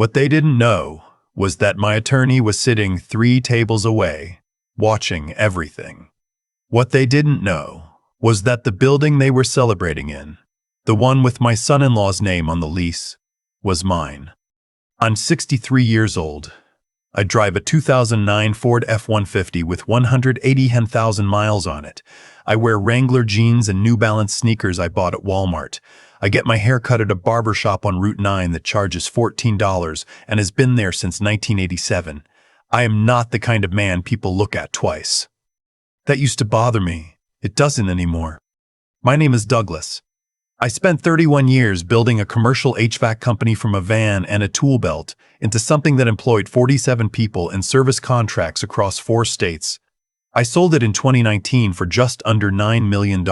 What they didn't know was that my attorney was sitting 3 tables away, watching everything. What they didn't know was that the building they were celebrating in, the one with my son-in-law's name on the lease, was mine. I'm 63 years old. I drive a 2009 Ford F-150 with 180,000 miles on it. I wear Wrangler jeans and New Balance sneakers I bought at Walmart. I get my hair cut at a barber shop on Route 9 that charges $14 and has been there since 1987. I am not the kind of man people look at twice. That used to bother me. It doesn't anymore. My name is Douglas. I spent 31 years building a commercial HVAC company from a van and a tool belt into something that employed 47 people and service contracts across 4 states. I sold it in 2019 for just under $9 million.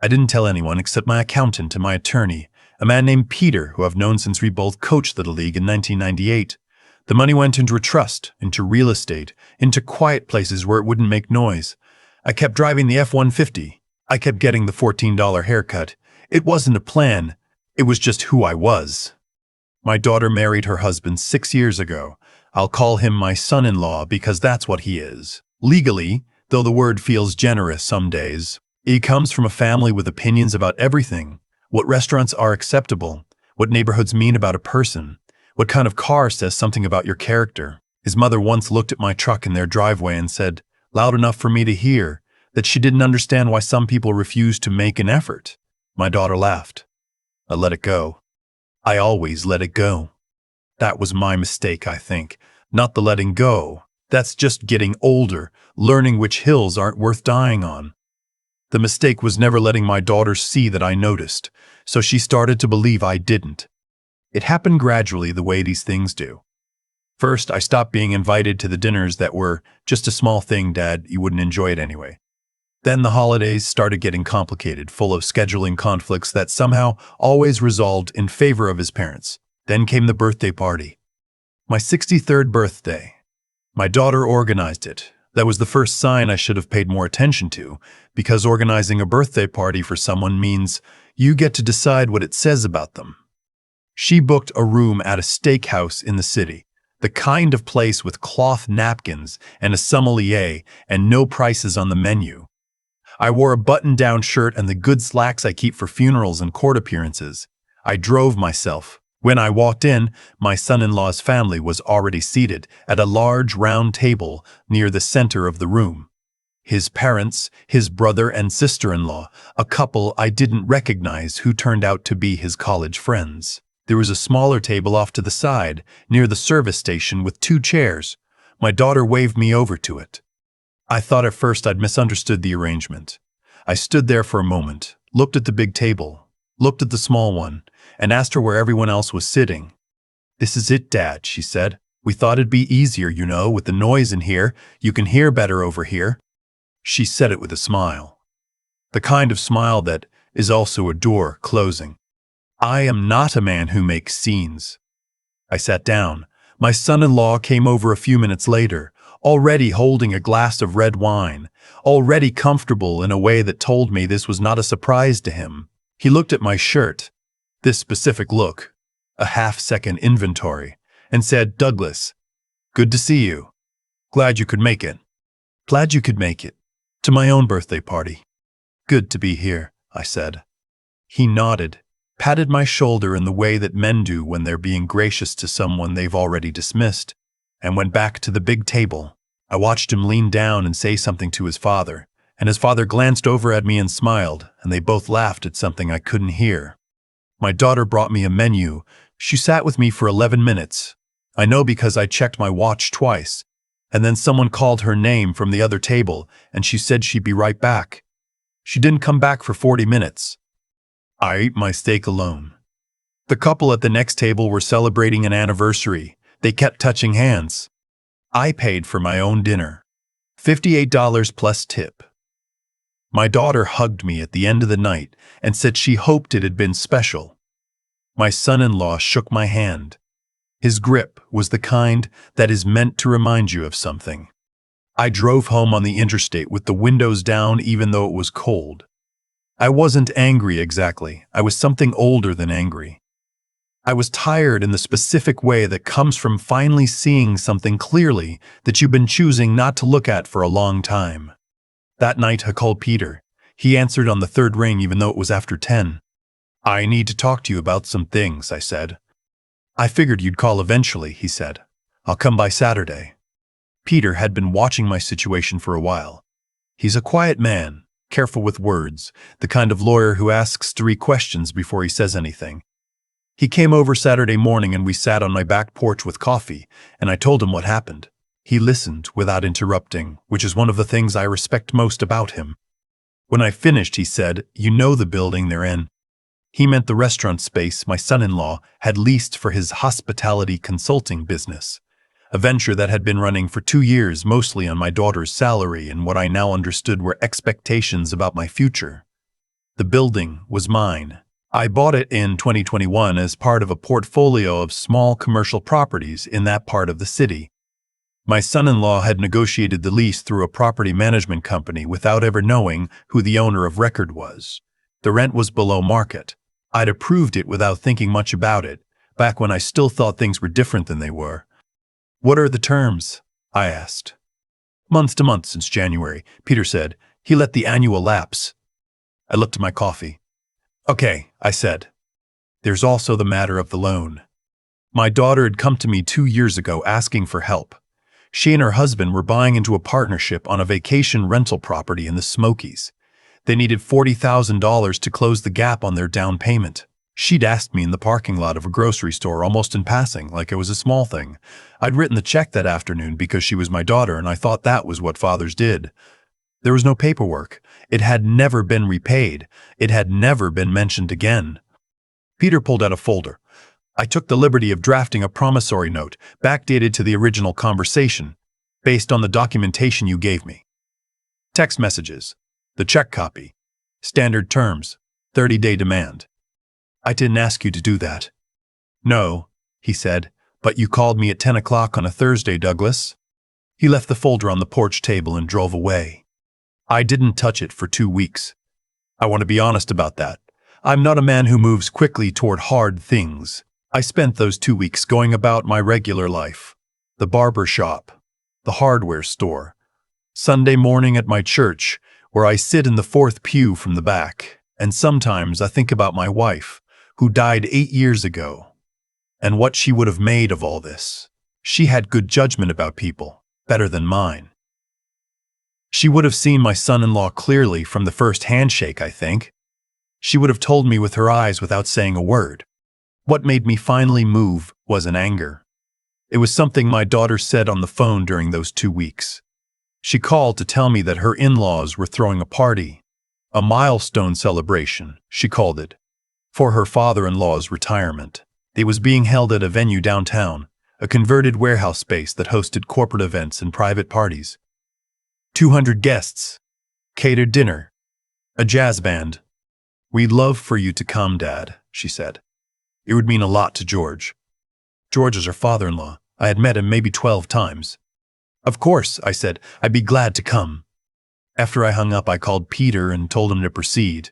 I didn't tell anyone except my accountant and my attorney, a man named Peter, who I've known since we both coached Little League in 1998. The money went into a trust, into real estate, into quiet places where it wouldn't make noise. I kept driving the F-150. I kept getting the $14 haircut. It wasn't a plan. It was just who I was. My daughter married her husband 6 years ago. I'll call him my son-in-law because that's what he is. Legally, though the word feels generous some days, he comes from a family with opinions about everything. What restaurants are acceptable, what neighborhoods mean about a person, what kind of car says something about your character. His mother once looked at my truck in their driveway and said, loud enough for me to hear, that she didn't understand why some people refused to make an effort. My daughter laughed. I let it go. I always let it go. That was my mistake, I think. Not the letting go. That's just getting older, learning which hills aren't worth dying on. The mistake was never letting my daughter see that I noticed, so she started to believe I didn't. It happened gradually the way these things do. First, I stopped being invited to the dinners that were just a small thing, Dad, you wouldn't enjoy it anyway. Then the holidays started getting complicated, full of scheduling conflicts that somehow always resolved in favor of his parents. Then came the birthday party. My 63rd birthday. My daughter organized it. That was the first sign I should have paid more attention to, because organizing a birthday party for someone means you get to decide what it says about them. She booked a room at a steakhouse in the city, the kind of place with cloth napkins and a sommelier and no prices on the menu. I wore a button-down shirt and the good slacks I keep for funerals and court appearances. I drove myself. When I walked in, my son-in-law's family was already seated at a large round table near the center of the room. His parents, his brother and sister-in-law, a couple I didn't recognize who turned out to be his college friends. There was a smaller table off to the side, near the service station with 2 chairs. My daughter waved me over to it. I thought at first I'd misunderstood the arrangement. I stood there for a moment, looked at the big table, looked at the small one, and asked her where everyone else was sitting. "This is it, Dad," she said. "We thought it'd be easier, you know, with the noise in here. You can hear better over here." She said it with a smile. The kind of smile that is also a door closing. I am not a man who makes scenes. I sat down. My son-in-law came over a few minutes later, already holding a glass of red wine, already comfortable in a way that told me this was not a surprise to him. He looked at my shirt, this specific look, a half-second inventory, and said, "Douglas, good to see you. Glad you could make it." "Glad you could make it. To my own birthday party." "Good to be here," I said. He nodded, patted my shoulder in the way that men do when they're being gracious to someone they've already dismissed, and went back to the big table. I watched him lean down and say something to his father, and his father glanced over at me and smiled, and they both laughed at something I couldn't hear. My daughter brought me a menu. She sat with me for 11 minutes. I know because I checked my watch twice, and then someone called her name from the other table, and she said she'd be right back. She didn't come back for 40 minutes. I ate my steak alone. The couple at the next table were celebrating an anniversary. They kept touching hands. I paid for my own dinner. $58 plus tip. My daughter hugged me at the end of the night and said she hoped it had been special. My son-in-law shook my hand. His grip was the kind that is meant to remind you of something. I drove home on the interstate with the windows down even though it was cold. I wasn't angry exactly. I was something older than angry. I was tired in the specific way that comes from finally seeing something clearly that you've been choosing not to look at for a long time. That night I called Peter. He answered on the third ring even though it was after 10. "I need to talk to you about some things," I said. "I figured you'd call eventually," he said. "I'll come by Saturday." Peter had been watching my situation for a while. He's a quiet man, careful with words, the kind of lawyer who asks 3 questions before he says anything. He came over Saturday morning and we sat on my back porch with coffee, and I told him what happened. He listened without interrupting, which is one of the things I respect most about him. When I finished, he said, "You know the building they're in." He meant the restaurant space my son-in-law had leased for his hospitality consulting business, a venture that had been running for 2 years mostly on my daughter's salary and what I now understood were expectations about my future. The building was mine. I bought it in 2021 as part of a portfolio of small commercial properties in that part of the city. My son-in-law had negotiated the lease through a property management company without ever knowing who the owner of record was. The rent was below market. I'd approved it without thinking much about it, back when I still thought things were different than they were. "What are the terms?" I asked. "Month to month since January," Peter said. "He let the annual lapse." I looked at my coffee. "Okay," I said. "There's also the matter of the loan. My daughter had come to me 2 years ago asking for help. She and her husband were buying into a partnership on a vacation rental property in the Smokies. They needed $40,000 to close the gap on their down payment. She'd asked me in the parking lot of a grocery store almost in passing, like it was a small thing. I'd written the check that afternoon because she was my daughter and I thought that was what fathers did. There was no paperwork. It had never been repaid. It had never been mentioned again." Peter pulled out a folder. "I took the liberty of drafting a promissory note, backdated to the original conversation, based on the documentation you gave me. Text messages, the check copy, standard terms, 30-day demand. I didn't ask you to do that." "No," he said, "but you called me at 10 o'clock on a Thursday, Douglas." He left the folder on the porch table and drove away. I didn't touch it for 2 weeks. I want to be honest about that. I'm not a man who moves quickly toward hard things. I spent those 2 weeks going about my regular life. The barber shop, the hardware store, Sunday morning at my church, where I sit in the 4th pew from the back, and sometimes I think about my wife, who died 8 years ago, and what she would have made of all this. She had good judgment about people, better than mine. She would have seen my son-in-law clearly from the first handshake, I think. She would have told me with her eyes without saying a word. What made me finally move was an anger. It was something my daughter said on the phone during those 2 weeks. She called to tell me that her in-laws were throwing a party, a milestone celebration, she called it, for her father-in-law's retirement. It was being held at a venue downtown, a converted warehouse space that hosted corporate events and private parties. 200 guests, catered dinner, a jazz band. "We'd love for you to come, Dad," she said. "It would mean a lot to George." George is her father-in-law. I had met him maybe 12 times. "Of course," I said. "I'd be glad to come." After I hung up, I called Peter and told him to proceed.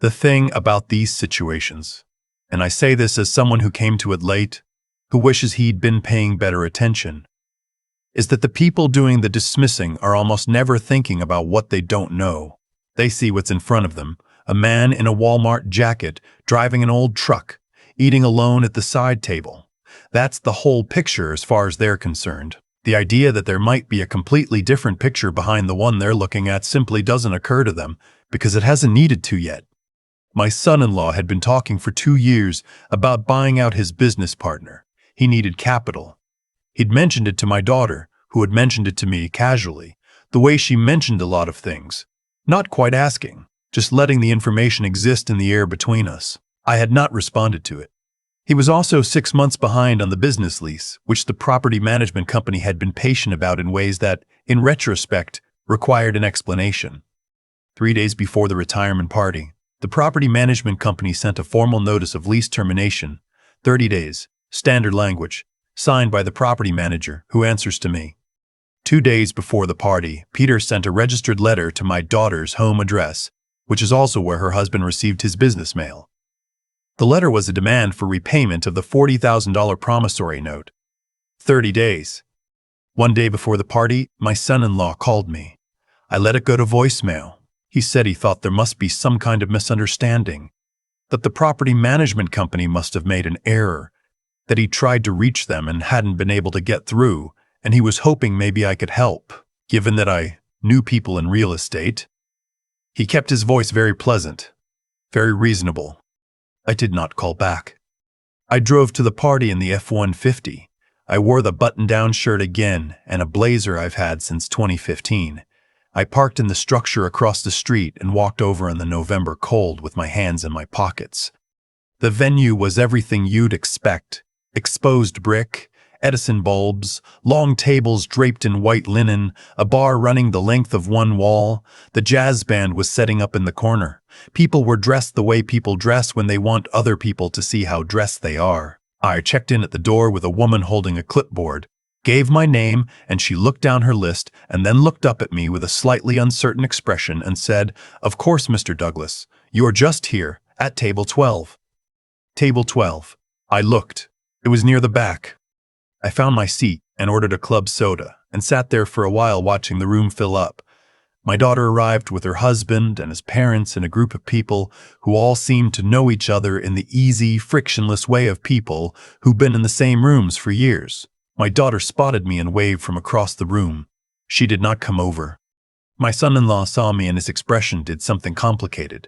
The thing about these situations, and I say this as someone who came to it late, who wishes he'd been paying better attention, is that the people doing the dismissing are almost never thinking about what they don't know. They see what's in front of them, a man in a Walmart jacket driving an old truck, eating alone at the side table. That's the whole picture as far as they're concerned. The idea that there might be a completely different picture behind the one they're looking at simply doesn't occur to them, because it hasn't needed to yet. My son-in-law had been talking for 2 years about buying out his business partner. He needed capital. He'd mentioned it to my daughter, who had mentioned it to me casually, the way she mentioned a lot of things, not quite asking, just letting the information exist in the air between us. I had not responded to it. He was also 6 months behind on the business lease, which the property management company had been patient about in ways that, in retrospect, required an explanation. 3 days before the retirement party, the property management company sent a formal notice of lease termination, 30 days, standard language, signed by the property manager, who answers to me. 2 days before the party, Peter sent a registered letter to my daughter's home address, which is also where her husband received his business mail. The letter was a demand for repayment of the $40,000 promissory note. 30 days. One day before the party, my son-in-law called me. I let it go to voicemail. He said he thought there must be some kind of misunderstanding, that the property management company must have made an error, that he tried to reach them and hadn't been able to get through, and he was hoping maybe I could help, given that I knew people in real estate. He kept his voice very pleasant, very reasonable. I did not call back. I drove to the party in the F-150. I wore the button-down shirt again and a blazer I've had since 2015. I parked in the structure across the street and walked over in the November cold with my hands in my pockets. The venue was everything you'd expect. Exposed brick, Edison bulbs, long tables draped in white linen, a bar running the length of one wall. The jazz band was setting up in the corner. People were dressed the way people dress when they want other people to see how dressed they are. I checked in at the door with a woman holding a clipboard, gave my name, and she looked down her list and then looked up at me with a slightly uncertain expression and said, "Of course, Mr. Douglas, you are just here, at table 12. Table 12. I looked. It was near the back. I found my seat and ordered a club soda and sat there for a while watching the room fill up. My daughter arrived with her husband and his parents and a group of people who all seemed to know each other in the easy, frictionless way of people who've been in the same rooms for years. My daughter spotted me and waved from across the room. She did not come over. My son-in-law saw me and his expression did something complicated.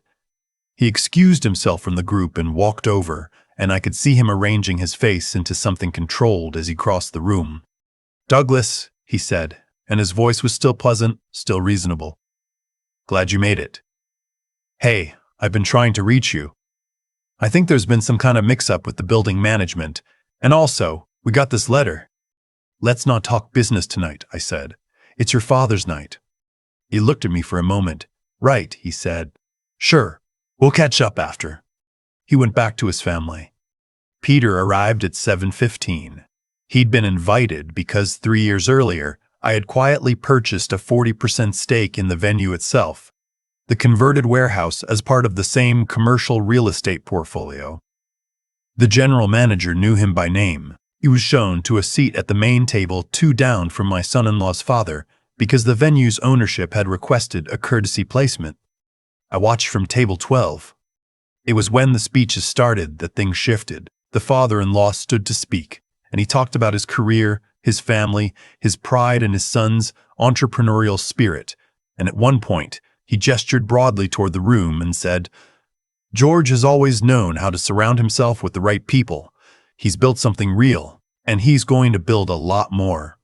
He excused himself from the group and walked over, and I could see him arranging his face into something controlled as he crossed the room. "Douglas," he said, and his voice was still pleasant, still reasonable. "Glad you made it. Hey, I've been trying to reach you. I think there's been some kind of mix-up with the building management, and also, we got this letter." "Let's not talk business tonight," I said. "It's your father's night." He looked at me for a moment. "Right," he said. "Sure, we'll catch up after." He went back to his family. Peter arrived at 7:15. He'd been invited because 3 years earlier, I had quietly purchased a 40% stake in the venue itself, the converted warehouse as part of the same commercial real estate portfolio. The general manager knew him by name. He was shown to a seat at the main table 2 down from my son-in-law's father because the venue's ownership had requested a courtesy placement. I watched from table 12. It was when the speeches started that things shifted. The father-in-law stood to speak, and he talked about his career, his family, his pride in his son's entrepreneurial spirit, and at one point, he gestured broadly toward the room and said, "George has always known how to surround himself with the right people. He's built something real, and he's going to build a lot more."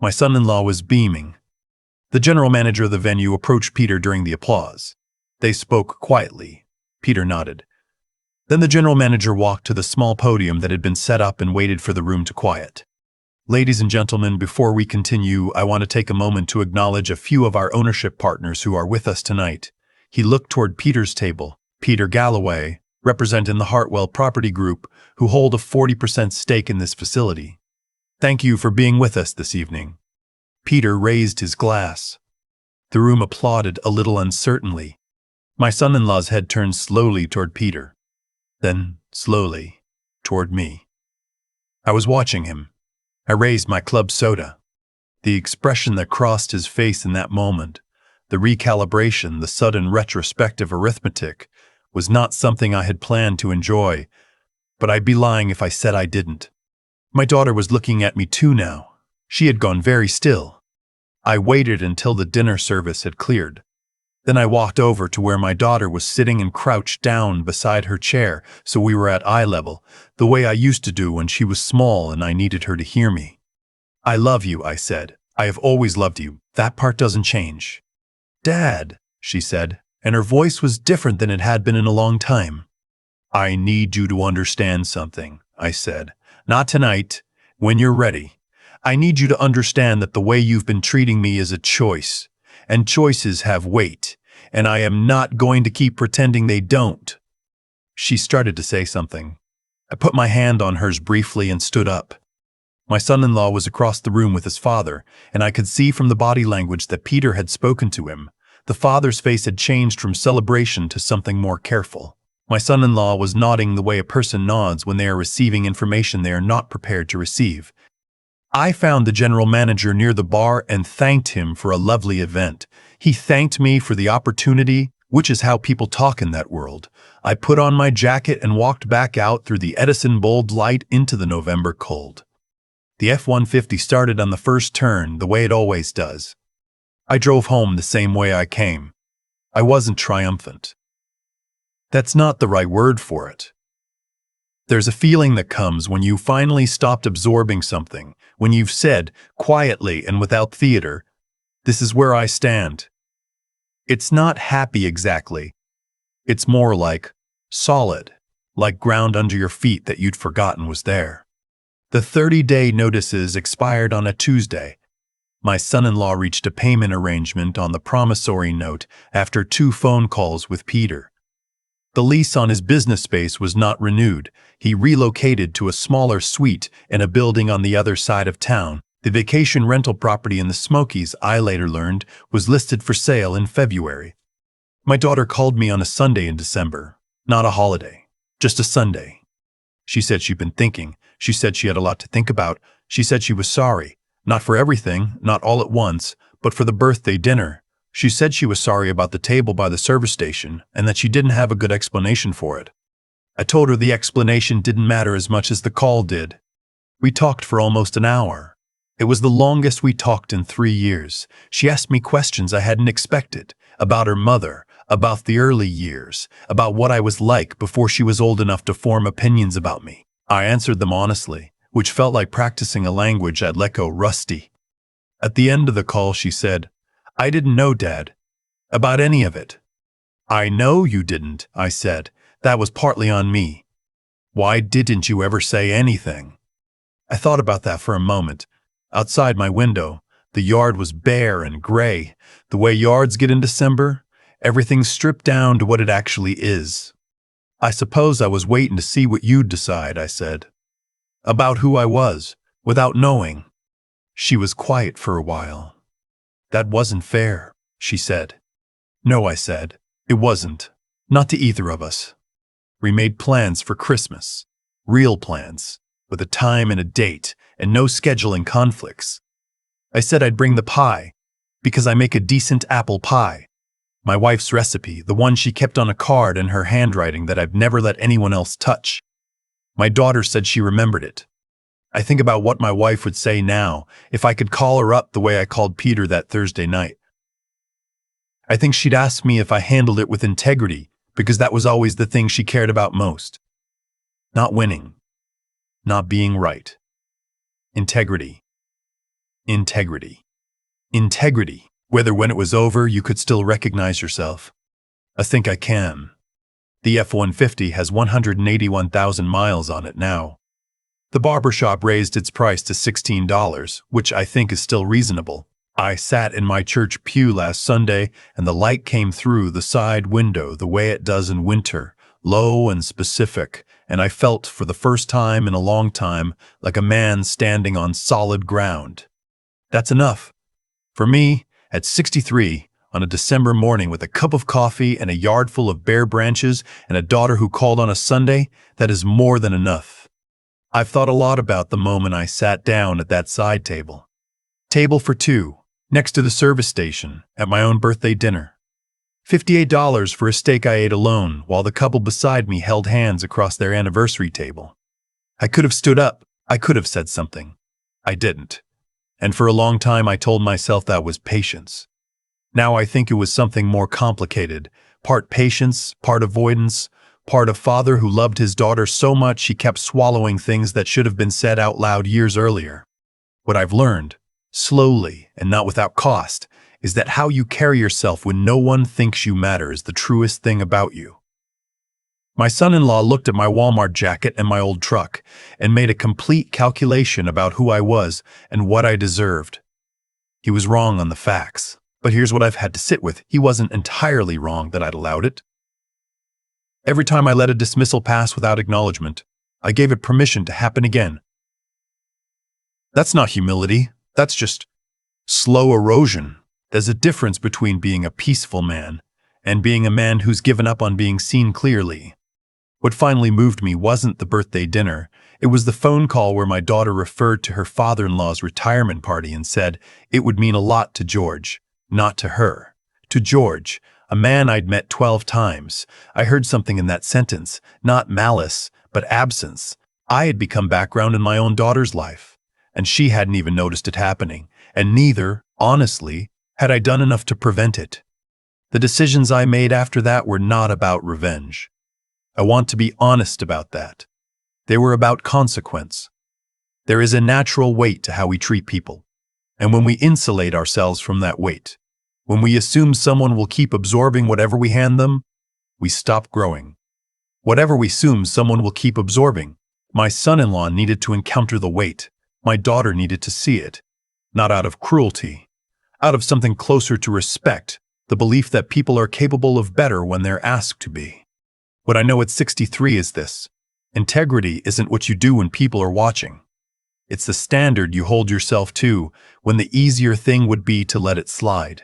My son-in-law was beaming. The general manager of the venue approached Peter during the applause. They spoke quietly. Peter nodded. Then the general manager walked to the small podium that had been set up and waited for the room to quiet. "Ladies and gentlemen, before we continue, I want to take a moment to acknowledge a few of our ownership partners who are with us tonight." He looked toward Peter's table. "Peter Galloway, representing the Hartwell Property Group, who hold a 40% stake in this facility. Thank you for being with us this evening." Peter raised his glass. The room applauded a little uncertainly. My son-in-law's head turned slowly toward Peter, then slowly toward me. I was watching him. I raised my club soda. The expression that crossed his face in that moment, the recalibration, the sudden retrospective arithmetic, was not something I had planned to enjoy, but I'd be lying if I said I didn't. My daughter was looking at me too now. She had gone very still. I waited until the dinner service had cleared. Then I walked over to where my daughter was sitting and crouched down beside her chair so we were at eye level, the way I used to do when she was small and I needed her to hear me. "I love you," I said. "I have always loved you. That part doesn't change." "Dad," she said, and her voice was different than it had been in a long time. "I need you to understand something," I said. "Not tonight, when you're ready. I need you to understand that the way you've been treating me is a choice, and choices have weight, and I am not going to keep pretending they don't." She started to say something. I put my hand on hers briefly and stood up. My son-in-law was across the room with his father, and I could see from the body language that Peter had spoken to him. The father's face had changed from celebration to something more careful. My son-in-law was nodding the way a person nods when they are receiving information they are not prepared to receive. I found the general manager near the bar and thanked him for a lovely event. He thanked me for the opportunity, which is how people talk in that world. I put on my jacket and walked back out through the Edison bulb light into the November cold. The F-150 started on the first turn the way it always does. I drove home the same way I came. I wasn't triumphant. That's not the right word for it. There's a feeling that comes when you finally stopped absorbing something, when you've said, quietly and without theater, "This is where I stand." It's not happy exactly. It's more like solid, like ground under your feet that you'd forgotten was there. The 30-day notices expired on a Tuesday. My son-in-law reached a payment arrangement on the promissory note after 2 phone calls with Peter. The lease on his business space was not renewed. He relocated to a smaller suite in a building on the other side of town. The vacation rental property in the Smokies, I later learned, was listed for sale in February. My daughter called me on a Sunday in December. Not a holiday, just a Sunday. She said she'd been thinking. She said she had a lot to think about. She said she was sorry. Not for everything, not all at once, but for the birthday dinner. She said she was sorry about the table by the service station and that she didn't have a good explanation for it. I told her the explanation didn't matter as much as the call did. We talked for almost an hour. It was the longest we talked in 3 years. She asked me questions I hadn't expected, about her mother, about the early years, about what I was like before she was old enough to form opinions about me. I answered them honestly, which felt like practicing a language I'd let go rusty. At the end of the call, she said, "I didn't know, Dad, about any of it." "I know you didn't," I said. "That was partly on me. Why didn't you ever say anything?" I thought about that for a moment. Outside my window, the yard was bare and gray. The way yards get in December, everything's stripped down to what it actually is. "I suppose I was waiting to see what you'd decide," I said. "About who I was, without knowing." She was quiet for a while. "That wasn't fair," she said. "No," I said. "It wasn't. Not to either of us. We made plans for Christmas. Real plans, with a time and a date, and no scheduling conflicts. I said I'd bring the pie, because I make a decent apple pie. My wife's recipe, the one she kept on a card in her handwriting that I've never let anyone else touch. My daughter said she remembered it. I think about what my wife would say now if I could call her up the way I called Peter that Thursday night. I think she'd ask me if I handled it with integrity, because that was always the thing she cared about most. Not winning. Not being right. Integrity. Integrity. Integrity. Whether when it was over you could still recognize yourself. I think I can. The F-150 has 181,000 miles on it now. The barbershop raised its price to $16, which I think is still reasonable. I sat in my church pew last Sunday, and the light came through the side window the way it does in winter, low and specific, and I felt for the first time in a long time like a man standing on solid ground. That's enough. For me, at 63, on a December morning with a cup of coffee and a yard full of bare branches and a daughter who called on a Sunday, that is more than enough. I've thought a lot about the moment I sat down at that side table. Table for 2, next to the service station, at my own birthday dinner. $58 for a steak I ate alone while the couple beside me held hands across their anniversary table. I could have stood up. I could have said something. I didn't. And for a long time I told myself that was patience. Now I think it was something more complicated, part patience, part avoidance, part a father who loved his daughter so much he kept swallowing things that should have been said out loud years earlier. What I've learned, slowly and not without cost, is that how you carry yourself when no one thinks you matter is the truest thing about you. My son-in-law looked at my Walmart jacket and my old truck and made a complete calculation about who I was and what I deserved. He was wrong on the facts, but here's what I've had to sit with. He wasn't entirely wrong that I'd allowed it. Every time I let a dismissal pass without acknowledgement, I gave it permission to happen again. That's not humility, that's just slow erosion. There's a difference between being a peaceful man and being a man who's given up on being seen clearly. What finally moved me wasn't the birthday dinner. It was the phone call where my daughter referred to her father-in-law's retirement party and said it would mean a lot to George, not to her. To George, a man I'd met 12 times. I heard something in that sentence, not malice, but absence. I had become background in my own daughter's life, and she hadn't even noticed it happening, and neither, honestly, had I done enough to prevent it. The decisions I made after that were not about revenge. I want to be honest about that. They were about consequence. There is a natural weight to how we treat people, and when we insulate ourselves from that weight, when we assume someone will keep absorbing whatever we hand them, we stop growing. Whatever we assume someone will keep absorbing, my son-in-law needed to encounter the weight. My daughter needed to see it, not out of cruelty, out of something closer to respect, the belief that people are capable of better when they're asked to be. What I know at 63 is this: integrity isn't what you do when people are watching. It's the standard you hold yourself to when the easier thing would be to let it slide.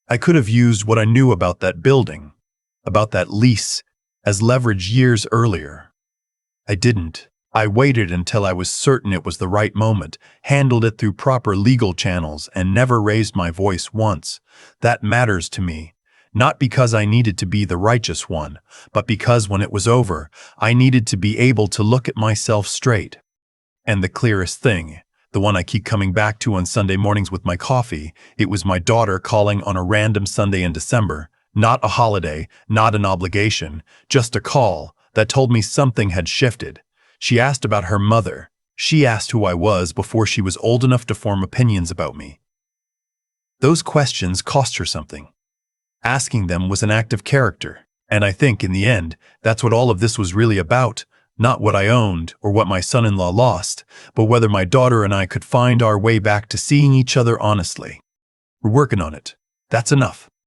I could have used what I knew about that building, about that lease, as leverage years earlier. I didn't. I waited until I was certain it was the right moment, handled it through proper legal channels, and never raised my voice once. That matters to me, not because I needed to be the righteous one, but because when it was over, I needed to be able to look at myself straight. And the clearest thing, the one I keep coming back to on Sunday mornings with my coffee, it was my daughter calling on a random Sunday in December, not a holiday, not an obligation, just a call that told me something had shifted. She asked about her mother. She asked who I was before she was old enough to form opinions about me. Those questions cost her something. Asking them was an act of character, and I think, in the end, that's what all of this was really about, not what I owned or what my son-in-law lost, but whether my daughter and I could find our way back to seeing each other honestly. We're working on it. That's enough.